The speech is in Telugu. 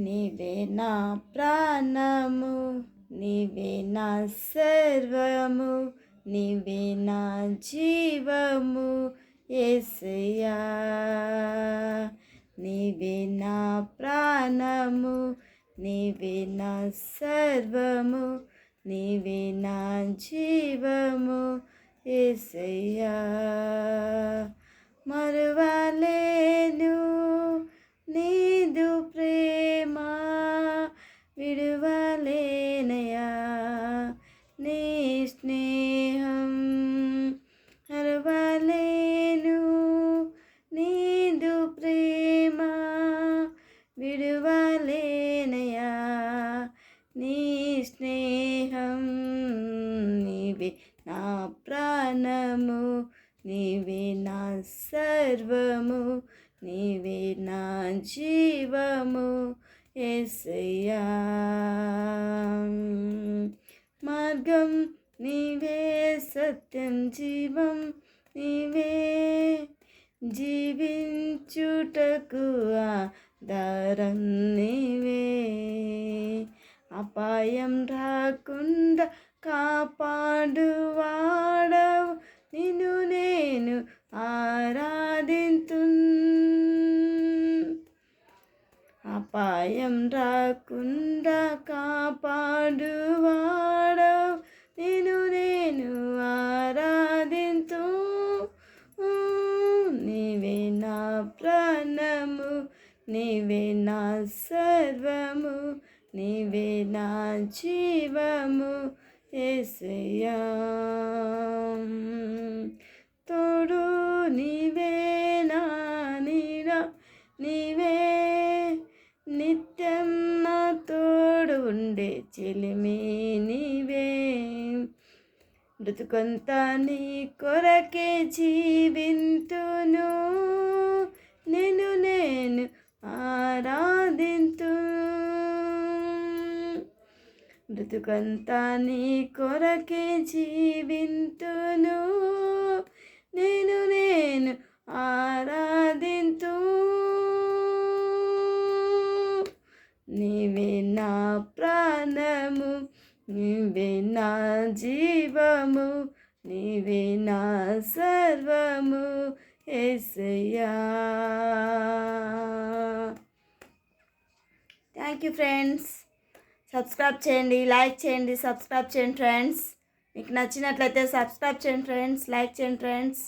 నీవే నా ప్రాణము, నీవే నా సర్వము, నీవే నా జీవము యేసయ్యా. నీవే నా ప్రాణము, నీవే నా సర్వము, నీవే నా జీవము యేసయ్యా. మరువలేను నీదు ప్రేమ, విడువలేనయా నీ స్నేహం. మరువలేను నీదు ప్రేమ, విడువలేనయా నీ స్నేహం. నీవే నా ప్రాణము, నీవే నా సర్వము, నీవే నా జీవము యేసయ్యా. మార్గం నీవే, సత్యం జీవం నీవే, జీవించుటకు ఆధారం నీవే. అపాయం రాకుండా కాపాడువాడవు, నిన్ను నేను ఆరాధింతున్. అపాయం రాకుండా కాపాడువాడవు, నిన్ను నేను ఆరాధింతు. నీవే నా ప్రాణము, నీవే నా సర్వము, నీవే నా జీవము యేసయ్యా. తోడు నీవే, నా నీడ నీవే, నిత్యం నా తోడు ఉండే చెలిమి నీవే. బ్రతుకంతా నీ కొరకే జీవింతును, నిన్ను నేను ఆరాధింతు. బ్రతుకంతా నీ కొరకే జీవింతును, నేను ఆరాధింతు. నీవే నా ప్రాణము, నీవే నా జీవము, నీవే నా సర్వము యేసయ్యా. Thank you friends. సబ్స్క్రైబ్ చేయండి, లైక్ చేయండి, సబ్స్క్రైబ్ చేయండి ఫ్రెండ్స్. మీకు నచ్చినట్లయితే సబ్స్క్రైబ్ చేయండి ఫ్రెండ్స్, లైక్ చేయండి ఫ్రెండ్స్.